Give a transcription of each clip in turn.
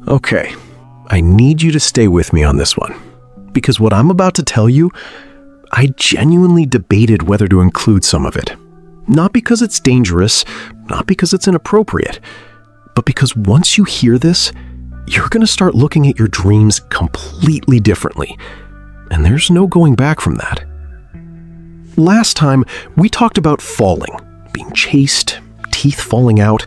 Okay, I need you to stay with me on this one, because what I'm about to tell you, I genuinely debated whether to include some of it. Not because it's dangerous, not because it's inappropriate, but because once you hear this, you're going to start looking at your dreams completely differently, and there's no going back from that. Last time, we talked about falling, being chased, teeth falling out,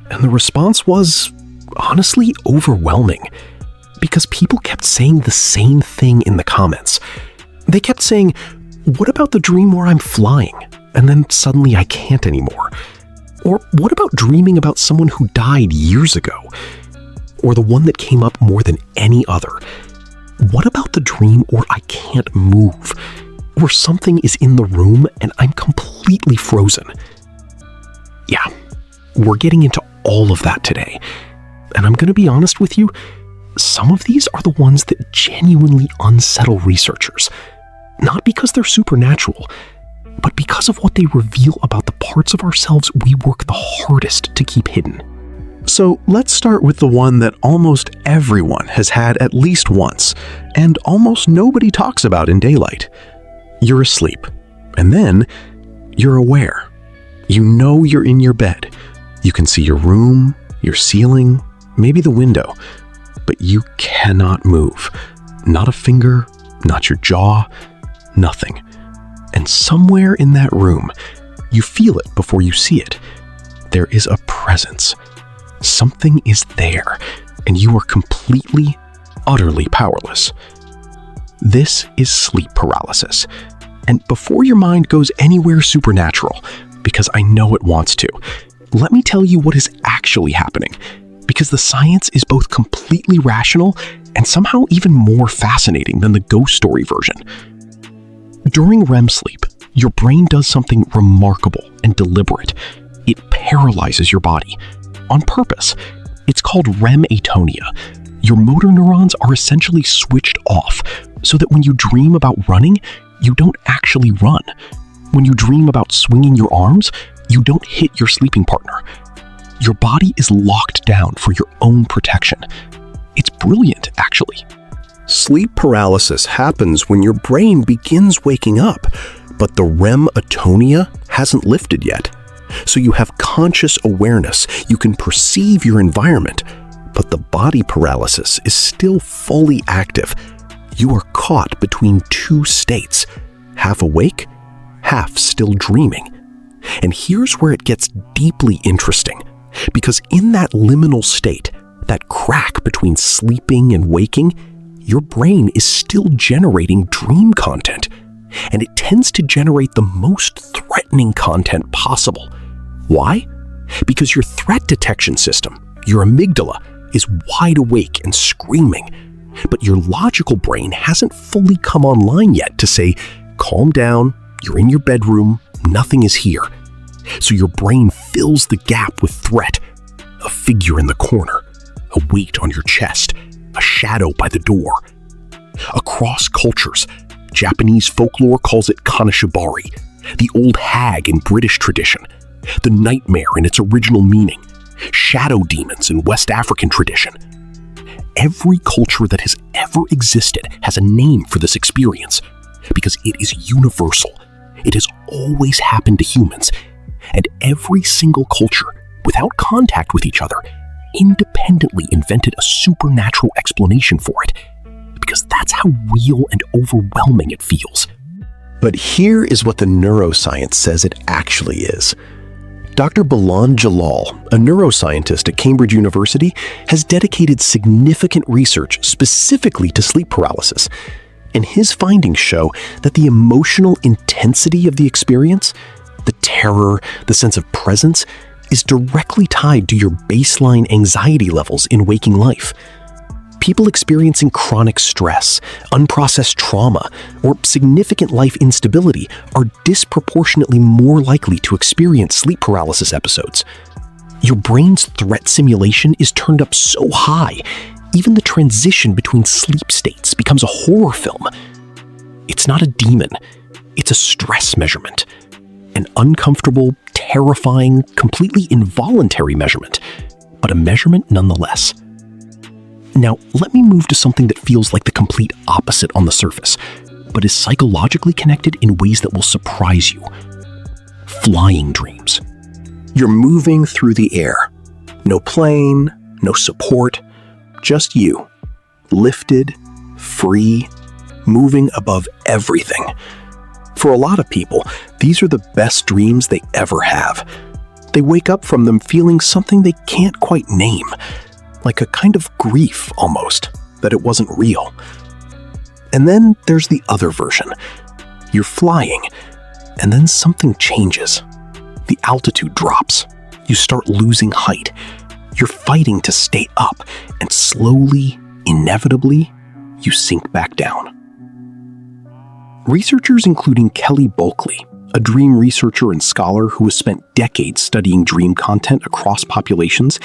and the response was, honestly, overwhelming, because people kept saying the same thing in the comments. They kept saying, what about the dream where I'm flying, and then suddenly I can't anymore? Or what about dreaming about someone who died years ago? Or the one that came up more than any other? What about the dream where I can't move? Where something is in the room and I'm completely frozen? Yeah, we're getting into all of that today. And I'm going to be honest with you, some of these are the ones that genuinely unsettle researchers. Not because they're supernatural, but because of what they reveal about the parts of ourselves we work the hardest to keep hidden. So let's start with the one that almost everyone has had at least once, and almost nobody talks about in daylight. You're asleep, and then you're aware. You know you're in your bed. You can see your room, your ceiling, maybe the window, but you cannot move. Not a finger, not your jaw, nothing. And somewhere in that room, you feel it before you see it. There is a presence. Something is there, and you are completely, utterly powerless. This is sleep paralysis. And before your mind goes anywhere supernatural, because I know it wants to, let me tell you what is actually happening, because the science is both completely rational and somehow even more fascinating than the ghost story version. During REM sleep, your brain does something remarkable and deliberate. It paralyzes your body. On purpose. It's called REM atonia. Your motor neurons are essentially switched off so that when you dream about running, you don't actually run. When you dream about swinging your arms, you don't hit your sleeping partner. Your body is locked down for your own protection. It's brilliant, actually. Sleep paralysis happens when your brain begins waking up, but the REM atonia hasn't lifted yet. So you have conscious awareness, you can perceive your environment, but the body paralysis is still fully active. You are caught between two states, half awake, half still dreaming. And here's where it gets deeply interesting, because in that liminal state, that crack between sleeping and waking, your brain is still generating dream content, and it tends to generate the most threatening content possible. Why? Because your threat detection system, your amygdala, is wide awake and screaming, but your logical brain hasn't fully come online yet to say, calm down, you're in your bedroom, nothing is here. So your brain fills the gap with threat, a figure in the corner, a weight on your chest, a shadow by the door. Across cultures, Japanese folklore calls it kanashibari, the old hag in British tradition, the nightmare in its original meaning, shadow demons in West African tradition. Every culture that has ever existed has a name for this experience because it is universal. It has always happened to humans, and every single culture, without contact with each other, independently invented a supernatural explanation for it, because that's how real and overwhelming it feels. But here is what the neuroscience says it actually is. Dr. Bilal Jalal, a neuroscientist at Cambridge University, has dedicated significant research specifically to sleep paralysis, and his findings show that the emotional intensity of the experience, the terror, the sense of presence, is directly tied to your baseline anxiety levels in waking life. People experiencing chronic stress, unprocessed trauma, or significant life instability are disproportionately more likely to experience sleep paralysis episodes. Your brain's threat simulation is turned up so high, even the transition between sleep states becomes a horror film. It's not a demon, it's a stress measurement. An uncomfortable, terrifying, completely involuntary measurement, but a measurement nonetheless. Now, let me move to something that feels like the complete opposite on the surface, but is psychologically connected in ways that will surprise you. Flying dreams. You're moving through the air. No plane, no support, just you. Lifted, free, moving above everything. For a lot of people, these are the best dreams they ever have. They wake up from them feeling something they can't quite name, like a kind of grief almost, that it wasn't real. And then there's the other version. You're flying, and then something changes. The altitude drops. You start losing height. You're fighting to stay up, and slowly, inevitably, you sink back down. Researchers including Kelly Bulkley, a dream researcher and scholar who has spent decades studying dream content across populations,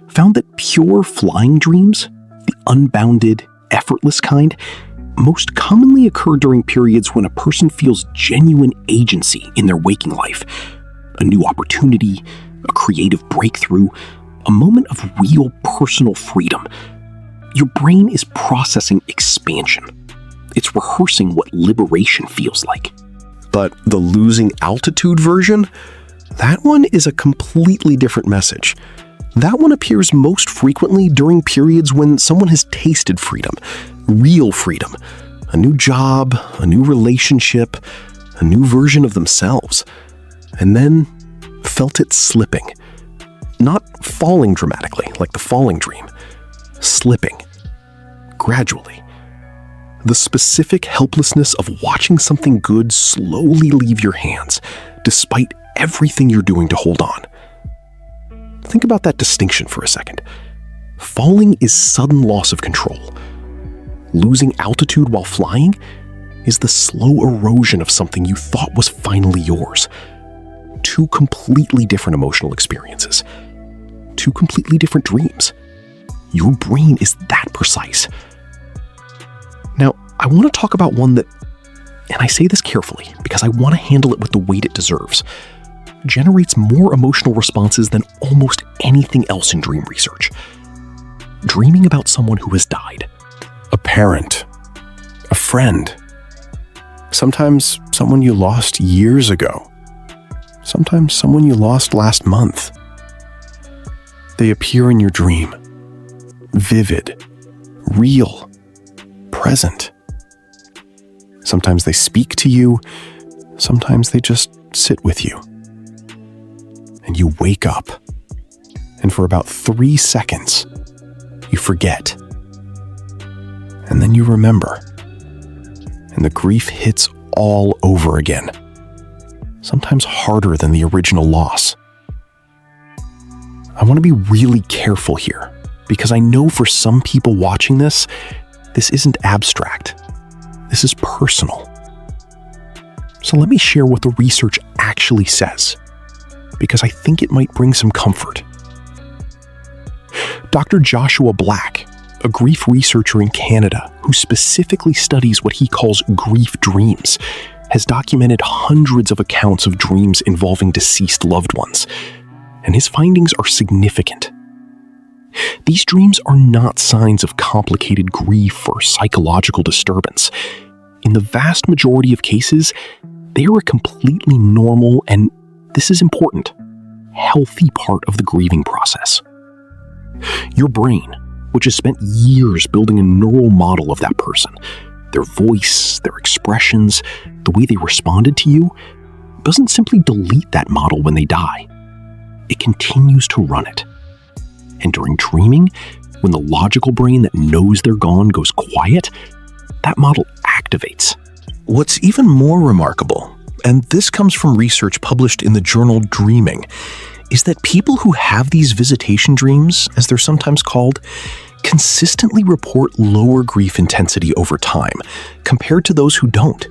found that pure flying dreams, the unbounded, effortless kind, most commonly occur during periods when a person feels genuine agency in their waking life. A new opportunity, a creative breakthrough, a moment of real personal freedom. Your brain is processing expansion. It's rehearsing what liberation feels like. But the losing altitude version? That one is a completely different message. That one appears most frequently during periods when someone has tasted freedom, real freedom, a new job, a new relationship, a new version of themselves, and then felt it slipping. Not falling dramatically, like the falling dream, slipping, gradually. The specific helplessness of watching something good slowly leave your hands, despite everything you're doing to hold on. Think about that distinction for a second. Falling is sudden loss of control. Losing altitude while flying is the slow erosion of something you thought was finally yours. Two completely different emotional experiences. Two completely different dreams. Your brain is that precise. Now, I want to talk about one that, and I say this carefully because I want to handle it with the weight it deserves, generates more emotional responses than almost anything else in dream research. Dreaming about someone who has died. A parent. A friend. Sometimes someone you lost years ago. Sometimes someone you lost last month. They appear in your dream. Vivid. Real. Present. Sometimes they speak to you, sometimes they just sit with you. And you wake up, and for about 3 seconds, you forget. And then you remember, and the grief hits all over again, sometimes harder than the original loss. I want to be really careful here, because I know for some people watching this isn't abstract. This is personal. So let me share what the research actually says, because I think it might bring some comfort. Dr. Joshua Black, a grief researcher in Canada who specifically studies what he calls grief dreams, has documented hundreds of accounts of dreams involving deceased loved ones, and his findings are significant. These dreams are not signs of complicated grief or psychological disturbance. In the vast majority of cases, they are a completely normal and, this is important, healthy part of the grieving process. Your brain, which has spent years building a neural model of that person, their voice, their expressions, the way they responded to you, doesn't simply delete that model when they die. It continues to run it. And during dreaming, when the logical brain that knows they're gone goes quiet, that model activates. What's even more remarkable, and this comes from research published in the journal Dreaming, is that people who have these visitation dreams, as they're sometimes called, consistently report lower grief intensity over time, compared to those who don't.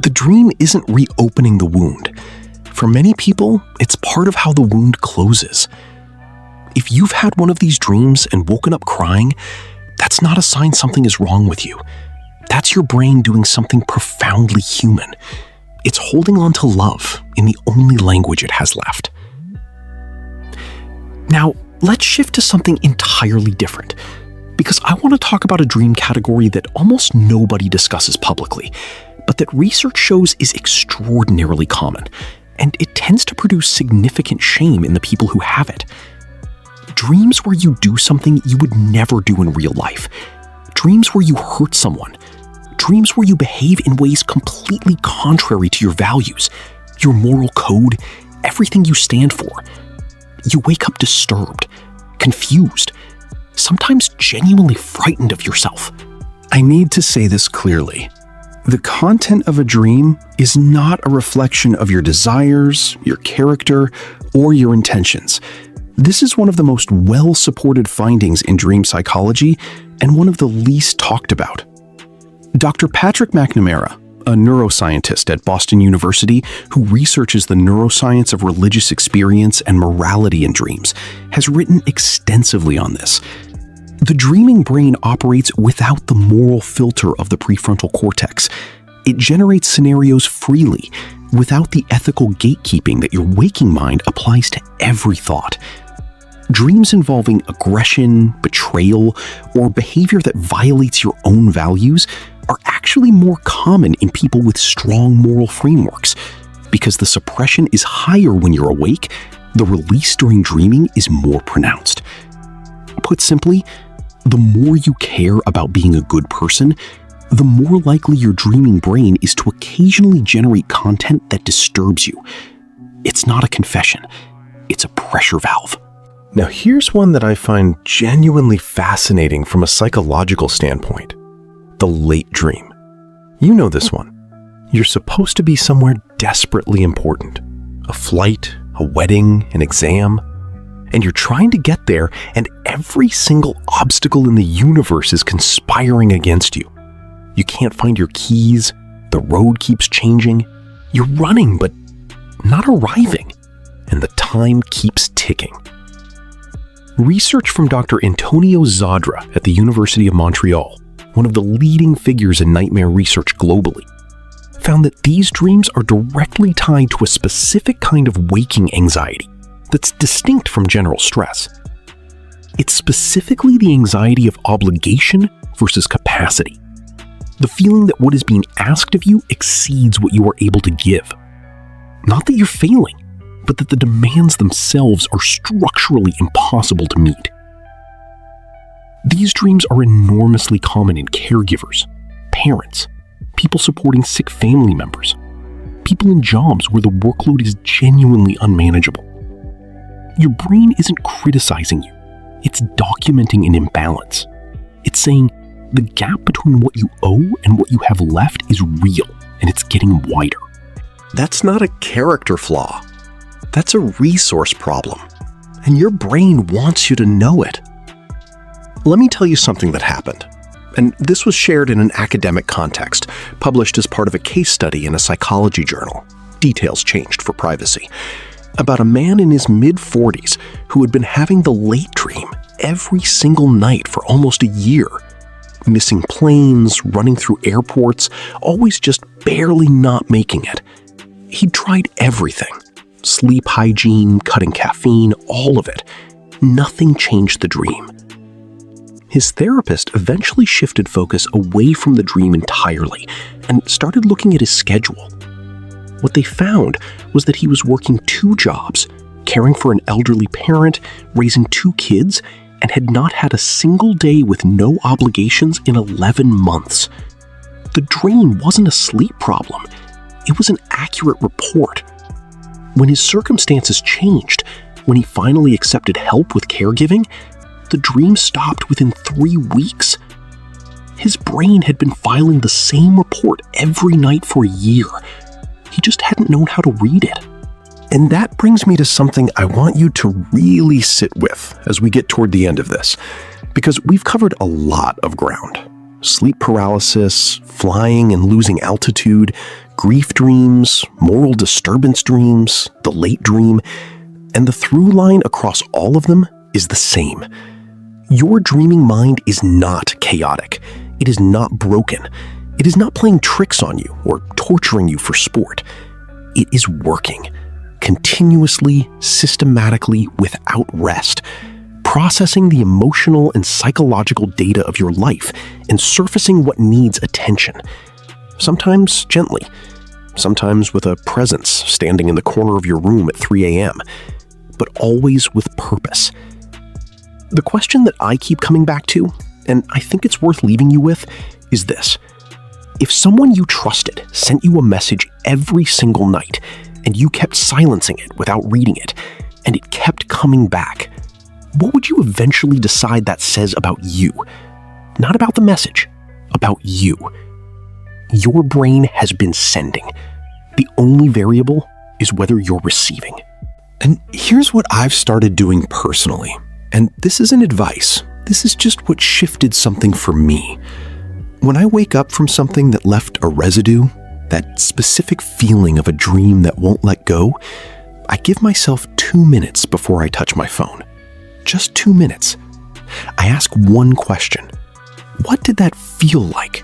The dream isn't reopening the wound. For many people, it's part of how the wound closes. If you've had one of these dreams and woken up crying, that's not a sign something is wrong with you. That's your brain doing something profoundly human. It's holding on to love in the only language it has left. Now, let's shift to something entirely different, because I want to talk about a dream category that almost nobody discusses publicly, but that research shows is extraordinarily common, and it tends to produce significant shame in the people who have it. Dreams where you do something you would never do in real life. Dreams where you hurt someone. Dreams where you behave in ways completely contrary to your values, your moral code, everything you stand for. You wake up disturbed, confused, sometimes genuinely frightened of yourself. I need to say this clearly. The content of a dream is not a reflection of your desires, your character, or your intentions. This is one of the most well-supported findings in dream psychology and one of the least talked about. Dr. Patrick McNamara, a neuroscientist at Boston University who researches the neuroscience of religious experience and morality in dreams, has written extensively on this. The dreaming brain operates without the moral filter of the prefrontal cortex. It generates scenarios freely, without the ethical gatekeeping that your waking mind applies to every thought. Dreams involving aggression, betrayal, or behavior that violates your own values are actually more common in people with strong moral frameworks, because the suppression is higher when you're awake, the release during dreaming is more pronounced. Put simply, the more you care about being a good person, the more likely your dreaming brain is to occasionally generate content that disturbs you. It's not a confession, it's a pressure valve. Now here's one that I find genuinely fascinating from a psychological standpoint. The late dream. You know this one. You're supposed to be somewhere desperately important. A flight, a wedding, an exam. And you're trying to get there, and every single obstacle in the universe is conspiring against you. You can't find your keys, the road keeps changing, you're running but not arriving, and the time keeps ticking. Research from Dr. Antonio Zadra at the University of Montreal, one of the leading figures in nightmare research globally, found that these dreams are directly tied to a specific kind of waking anxiety that's distinct from general stress. It's specifically the anxiety of obligation versus capacity. The feeling that what is being asked of you exceeds what you are able to give. Not that you're failing, but that the demands themselves are structurally impossible to meet. These dreams are enormously common in caregivers, parents, people supporting sick family members, people in jobs where the workload is genuinely unmanageable. Your brain isn't criticizing you, it's documenting an imbalance. It's saying the gap between what you owe and what you have left is real, and it's getting wider. That's not a character flaw. That's a resource problem, and your brain wants you to know it. Let me tell you something that happened, and this was shared in an academic context, published as part of a case study in a psychology journal. Details changed for privacy. About a man in his mid-40s who had been having the late dream every single night for almost a year. Missing planes, running through airports, always just barely not making it. He'd tried everything. Sleep hygiene, cutting caffeine, all of it. Nothing changed the dream. His therapist eventually shifted focus away from the dream entirely and started looking at his schedule. What they found was that he was working 2 jobs, caring for an elderly parent, raising 2 kids, and had not had a single day with no obligations in 11 months. The dream wasn't a sleep problem. It was an accurate report. When his circumstances changed, when he finally accepted help with caregiving, the dream stopped within 3 weeks. His brain had been filing the same report every night for a year. He just hadn't known how to read it. And that brings me to something I want you to really sit with as we get toward the end of this, because we've covered a lot of ground. Sleep paralysis, flying and losing altitude, grief dreams, moral disturbance dreams, the late dream, and the through line across all of them is the same. Your dreaming mind is not chaotic. It is not broken. It is not playing tricks on you or torturing you for sport. It is working, continuously, systematically, without rest, processing the emotional and psychological data of your life and surfacing what needs attention. Sometimes gently, sometimes with a presence standing in the corner of your room at 3 a.m., but always with purpose. The question that I keep coming back to, and I think it's worth leaving you with, is this. If someone you trusted sent you a message every single night, and you kept silencing it without reading it, and it kept coming back, what would you eventually decide that says about you? Not about the message, about you. Your brain has been sending. The only variable is whether you're receiving. And here's what I've started doing personally. And this isn't advice. This is just what shifted something for me. When I wake up from something that left a residue, that specific feeling of a dream that won't let go, I give myself 2 minutes before I touch my phone. Just 2 minutes. I ask one question. What did that feel like?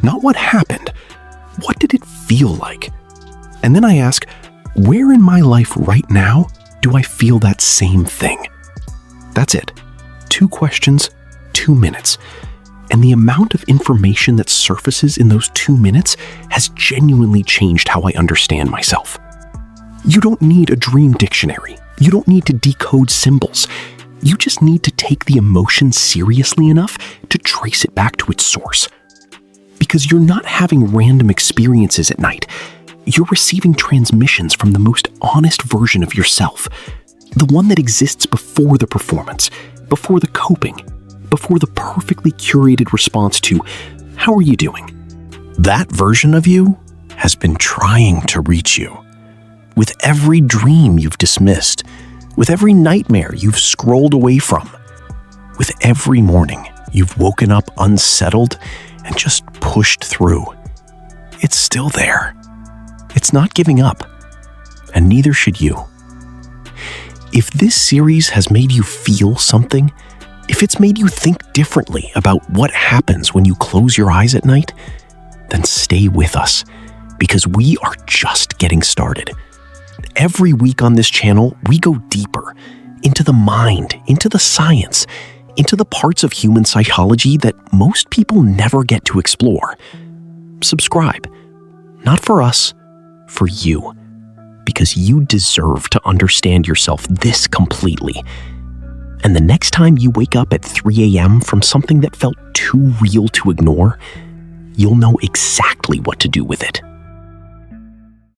Not what happened. What did it feel like? And then I ask, where in my life right now do I feel that same thing? That's it. 2 questions, 2 minutes. And the amount of information that surfaces in those 2 minutes has genuinely changed how I understand myself. You don't need a dream dictionary. You don't need to decode symbols. You just need to take the emotion seriously enough to trace it back to its source. Because you're not having random experiences at night. You're receiving transmissions from the most honest version of yourself. The one that exists before the performance, before the coping, before the perfectly curated response to, how are you doing? That version of you has been trying to reach you. With every dream you've dismissed, with every nightmare you've scrolled away from, with every morning you've woken up unsettled and just pushed through, it's still there. It's not giving up, and neither should you. If this series has made you feel something, if it's made you think differently about what happens when you close your eyes at night, then stay with us, because we are just getting started. Every week on this channel, we go deeper into the mind, into the science, into the parts of human psychology that most people never get to explore. Subscribe. Not for us, for you. Because you deserve to understand yourself this completely. And the next time you wake up at 3 a.m. from something that felt too real to ignore, you'll know exactly what to do with it.